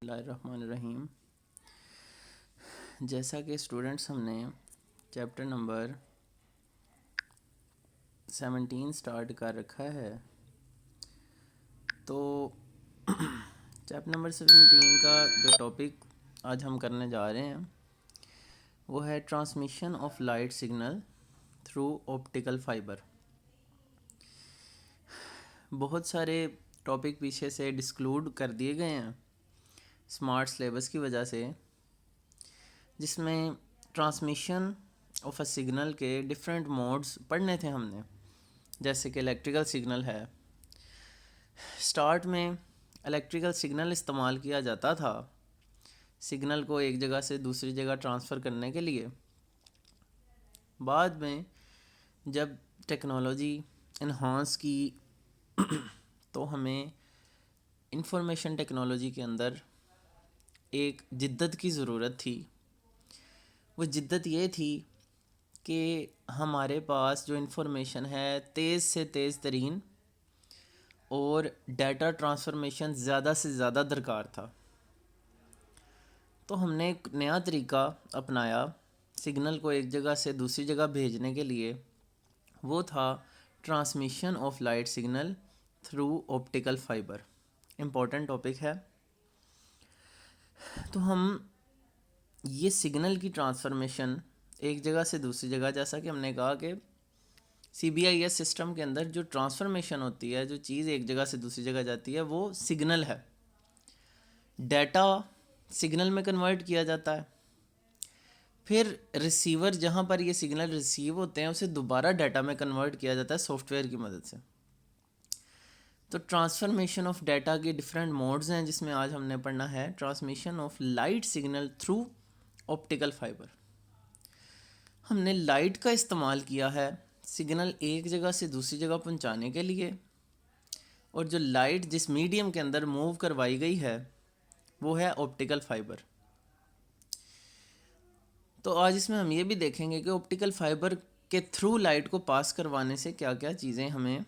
बिस्मिल्लाहिर्रहमानिर्रहीम। जैसा कि स्टूडेंट्स हमने चैप्टर नंबर 17 स्टार्ट कर रखा है, तो चैप्टर नंबर 17 का जो टॉपिक आज हम करने जा रहे हैं वो है transmission of light signal through optical fibre. बहुत सारे टॉपिक पीछे से डिस्क्लूड कर दिए गए हैं स्मार्ट सिलेबस की वजह से, जिसमें ट्रांसमिशन ऑफ अ सिग्नल के डिफरेंट मोड्स पढ़ने थे हमने। जैसे कि इलेक्ट्रिकल सिग्नल है, स्टार्ट में इलेक्ट्रिकल सिग्नल इस्तेमाल किया जाता था सिग्नल को एक जगह से दूसरी जगह ट्रांसफ़र करने के लिए। बाद में जब टेक्नोलॉजी इन्हांस की तो हमें इंफॉर्मेशन टेक्नोलॉजी के अंदर एक जिद्दत की ज़रूरत थी। वो जिद्दत ये थी कि हमारे पास जो इन्फॉर्मेशन है तेज़ से तेज़ तरीन और डाटा ट्रांसफॉर्मेशन ज़्यादा से ज़्यादा दरकार था। तो हमने एक नया तरीका अपनाया सिग्नल को एक जगह से दूसरी जगह भेजने के लिए, वो था transmission of light signal through optical fibre. Important topic है। तो हम ये सिग्नल की ट्रांसफॉर्मेशन एक जगह से दूसरी जगह, जैसा कि हमने कहा कि CBIS सिस्टम के अंदर जो ट्रांसफॉर्मेशन होती है, जो चीज़ एक जगह से दूसरी जगह जाती है, वो सिग्नल है। डाटा सिग्नल में कन्वर्ट किया जाता है, फिर रिसीवर जहाँ पर ये सिग्नल रिसीव होते हैं उसे दोबारा डाटा में कन्वर्ट किया जाता है सॉफ्टवेयर की मदद से। तो ट्रांसफॉर्मेशन ऑफ डाटा के डिफरेंट मोड्स हैं, जिसमें आज हमने पढ़ना है transmission of light signal through optical fibre. हमने लाइट का इस्तेमाल किया है सिग्नल एक जगह से दूसरी जगह पहुंचाने के लिए, और जो लाइट जिस मीडियम के अंदर मूव करवाई गई है वो है ऑप्टिकल फाइबर। तो आज इसमें हम ये भी देखेंगे कि ऑप्टिकल फाइबर के थ्रू लाइट को पास करवाने से क्या क्या चीज़ें, हमें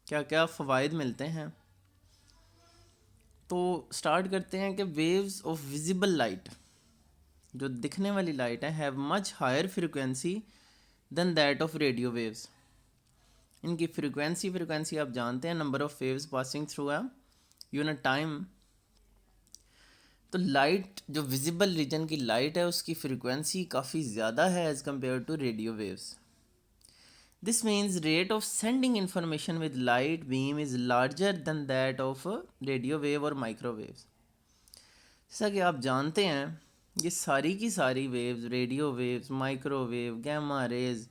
क्या क्या फ़वाइद मिलते हैं। तो स्टार्ट करते हैं कि वेव्स ऑफ विजिबल लाइट, जो दिखने वाली लाइट है, have much higher frequency than that of radio waves. इनकी फ्रिक्वेंसी आप जानते हैं, number of waves passing through a unit time. तो लाइट, जो विजिबल रीजन की लाइट है, उसकी फ्रिक्वेंसी काफ़ी ज़्यादा है as compare to radio waves. This means rate of sending information with light beam is larger than that of radio wave और microwaves. जैसा कि आप जानते हैं, ये सारी की सारी waves, radio waves, microwave, gamma rays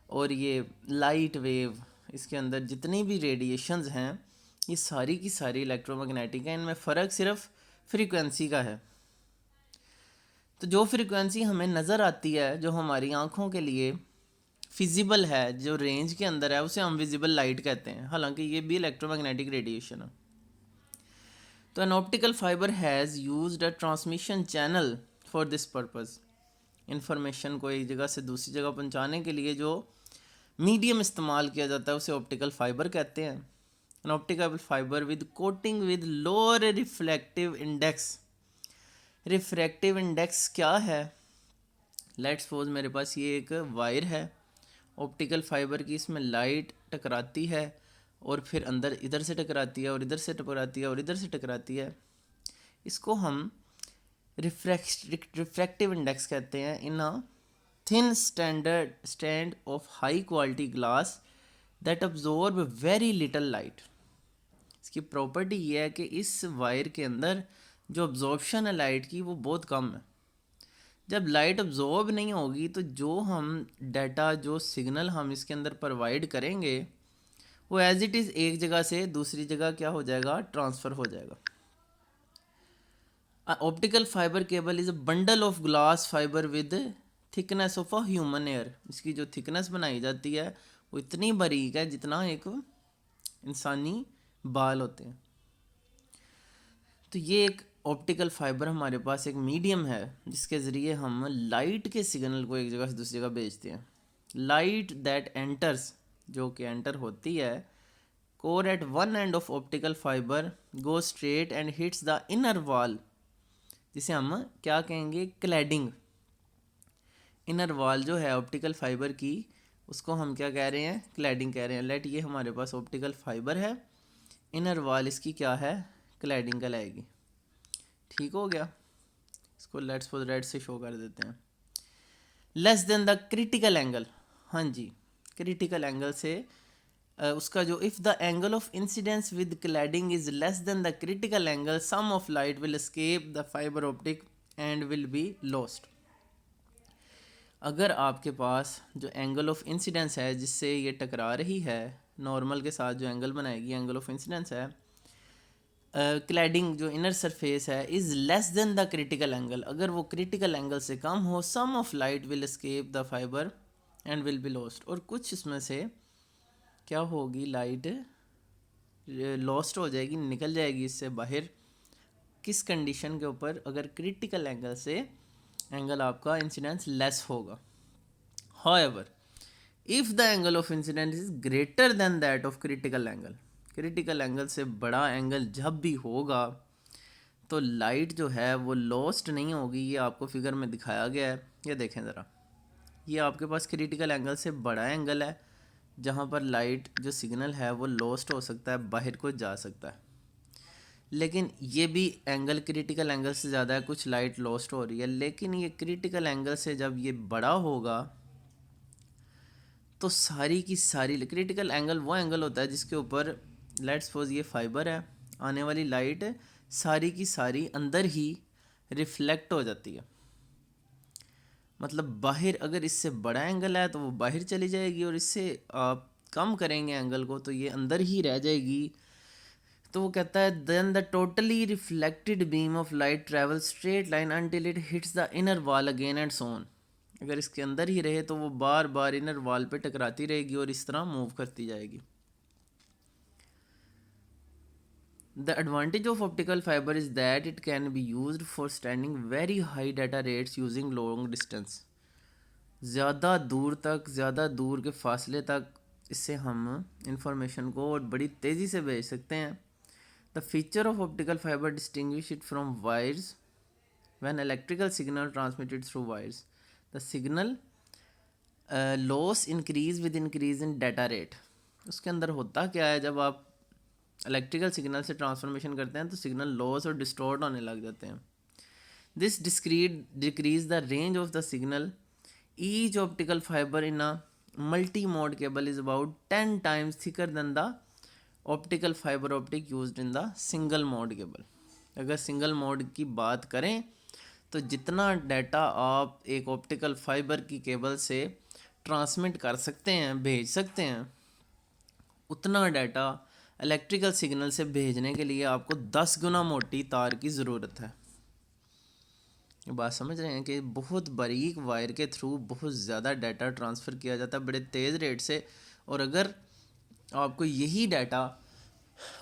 और ये लाइट वेव, इसके अंदर जितनी भी रेडिएशंस हैं, ये सारी की सारी इलेक्ट्रोमैग्नेटिक हैं। इनमें फ़र्क सिर्फ फ्रीक्वेंसी का है। तो जो फ्रीक्वेंसी हमें नज़र आती है, जो हमारी आँखों के लिए फिजिबल है, जो रेंज के अंदर है, उसे हम विजिबल लाइट कहते हैं, हालांकि ये भी इलेक्ट्रोमैग्नेटिक रेडिएशन है। तो an optical fibre has used a transmission channel for this purpose. Information को एक जगह से दूसरी जगह पहुंचाने के लिए जो मीडियम इस्तेमाल किया जाता है उसे ऑप्टिकल फाइबर कहते हैं। An optical fibre with coating with lower reflective index. Refractive index क्या है? लेट्स सपोज मेरे पास ये एक वायर है ऑप्टिकल फाइबर की, इसमें लाइट टकराती है और फिर अंदर इधर से टकराती है और इधर से टकराती है और इधर से टकराती है। इसको हम रिफ्रैक्टिव इंडेक्स कहते हैं in a thin stand of high quality glass that absorb very little light. इसकी प्रॉपर्टी ये है कि इस वायर के अंदर जो अब्जॉर्प्शन है लाइट की, वो बहुत कम है। जब लाइट अब्जॉर्ब नहीं होगी तो जो हम डाटा, जो सिग्नल हम इसके अंदर प्रोवाइड करेंगे, वो एज इट इज़ एक जगह से दूसरी जगह क्या हो जाएगा, ट्रांसफ़र हो जाएगा। Optical fibre cable is a bundle of glass fibre with thickness of a human air. इसकी जो थिकनेस बनाई जाती है वो इतनी बारीक है जितना एक इंसानी बाल होते हैं। तो ये एक ऑप्टिकल फाइबर हमारे पास एक मीडियम है जिसके ज़रिए हम लाइट के सिग्नल को एक जगह से दूसरी जगह भेजते हैं। लाइट दैट एंटर्स, जो कि एंटर होती है core at one end of optical fibre, go straight and hits the inner wall जिसे हम क्या कहेंगे, क्लैडिंग। इनर वॉल जो है ऑप्टिकल फाइबर की, उसको हम क्या कह रहे हैं, क्लैडिंग कह रहे हैं। लेट ये हमारे पास ऑप्टिकल फाइबर है, इनर वॉल इसकी क्या है, क्लैडिंग कहलाएगी। ठीक हो गया। इसको लेट्स फॉर रेड से शो कर देते हैं। Less than the critical angle, हाँ जी, क्रिटिकल एंगल से उसका जो, if the angle of incidence with cladding is less than the critical angle, some of light will escape the fibre optic and will be lost. अगर आपके पास जो angle of incidence है जिससे ये टकरा रही है, नॉर्मल के साथ जो एंगल बनाएगी, एंगल ऑफ इंसिडेंस है, क्लैडिंग जो इनर सरफेस है, is less than the critical angle, अगर वो क्रिटिकल एंगल से कम हो, some of light will escape the fibre and will be lost, और कुछ इसमें से क्या होगी, लाइट लॉस्ट हो जाएगी, निकल जाएगी इससे बाहर। किस कंडीशन के ऊपर, अगर क्रिटिकल एंगल से एंगल आपका इंसिडेंस लेस होगा। However, if the angle of incidence is greater than that of critical angle, critical angle से बड़ा एंगल जब भी होगा तो लाइट जो है वो लॉस्ट नहीं होगी। ये आपको फिगर में दिखाया गया है, ये देखें ज़रा, ये आपके पास क्रिटिकल एंगल से बड़ा एंगल है जहाँ पर लाइट जो सिग्नल है वो लॉस्ट हो सकता है, बाहर को जा सकता है। लेकिन ये भी एंगल क्रिटिकल एंगल से ज़्यादा है, कुछ लाइट लॉस्ट हो रही है, लेकिन ये क्रिटिकल एंगल से जब ये बड़ा होगा तो सारी की सारी, क्रिटिकल एंगल वो एंगल होता है जिसके ऊपर लेट्स सपोज ये फाइबर है, आने वाली लाइट सारी की सारी अंदर ही रिफ्लेक्ट हो जाती है। मतलब बाहर अगर इससे बड़ा एंगल है तो वो बाहर चली जाएगी, और इससे आप कम करेंगे एंगल को तो ये अंदर ही रह जाएगी। तो वो कहता है then the totally reflected beam of light travel straight line until it hits the inner wall again and so on. अगर इसके अंदर ही रहे तो वो बार बार इनर वॉल पे टकराती रहेगी और इस तरह मूव करती जाएगी। The advantage of optical fibre is that it can be used for standing very high data rates using long distance. ज़्यादा दूर तक, ज़्यादा दूर के फासले तक इससे हम इंफॉर्मेशन को और बड़ी तेज़ी से भेज सकते हैं। The feature of optical fibre distinguish it from wires when electrical signal transmitted through wires, the signal loss increase with increase in data rate। उसके अंदर होता क्या है, जब आप इलेक्ट्रिकल सिग्नल से ट्रांसफॉर्मेशन करते हैं तो सिग्नल लॉस और डिस्टॉर्ट होने लग जाते हैं। This discrete decrease the range of the signal. Each optical fibre in a multi mode cable is about 10 times thicker than the optical fibre optic used in the single mode cable. अगर single mode की बात करें तो जितना data आप एक optical fibre की cable से ट्रांसमिट कर सकते हैं, भेज सकते हैं, उतना डाटा इलेक्ट्रिकल सिग्नल से भेजने के लिए आपको 10 गुना मोटी तार की ज़रूरत है। ये बात समझ रहे हैं कि बहुत बारीक वायर के थ्रू बहुत ज़्यादा डाटा ट्रांसफ़र किया जाता है बड़े तेज़ रेट से, और अगर आपको यही डाटा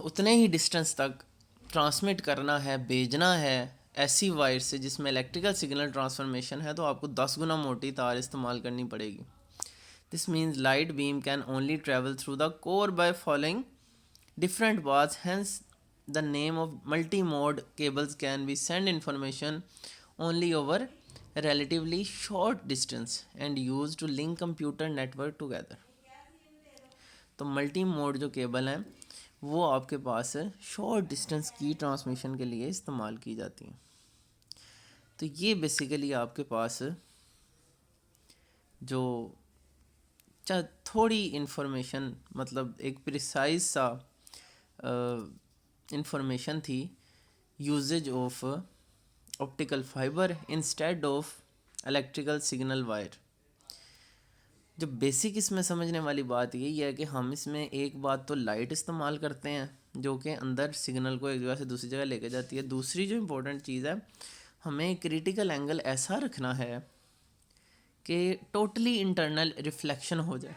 उतने ही डिस्टेंस तक ट्रांसमिट करना है, भेजना है ऐसी वायर से जिसमें इलेक्ट्रिकल सिग्नल ट्रांसफॉर्मेशन है, तो आपको 10 गुना मोटी तार इस्तेमाल करनी पड़ेगी। This means light beam can only travel through the core by following different paths, hence the name of multi-mode cables can be send information only over relatively short distance and used to link computer network together। तो multi mode जो cable हैं वो आपके पास short distance की transmission के लिए इस्तेमाल की जाती हैं। तो ये बेसिकली आपके पास जो थोड़ी इन्फॉर्मेशन, मतलब एक प्रिसाइज सा इंफॉर्मेशन थी usages of optical fibre instead of electrical signal wire. जो बेसिक इसमें समझने वाली बात यही है कि हम इसमें एक बात तो लाइट इस्तेमाल करते हैं जो कि अंदर सिग्नल को एक जगह से दूसरी जगह लेके जाती है। दूसरी जो इम्पोर्टेंट चीज़ है, हमें क्रिटिकल एंगल ऐसा रखना है कि टोटली इंटरनल रिफ्लेक्शन हो जाए।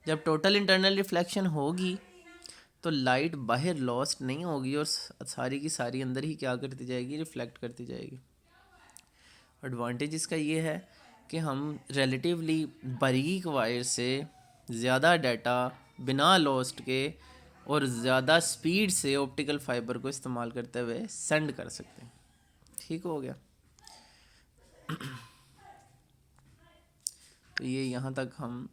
जब टोटल इंटरनल रिफ्लेक्शन होगी तो लाइट बाहर लॉस्ट नहीं होगी और सारी की सारी अंदर ही क्या करती जाएगी, रिफ्लेक्ट करती जाएगी। एडवांटेज इसका ये है कि हम रिलेटिवली बारीक वायर से ज़्यादा डाटा बिना लॉस्ट के और ज़्यादा स्पीड से ऑप्टिकल फाइबर को इस्तेमाल करते हुए सेंड कर सकते हैं। ठीक हो गया। तो ये यहाँ तक हम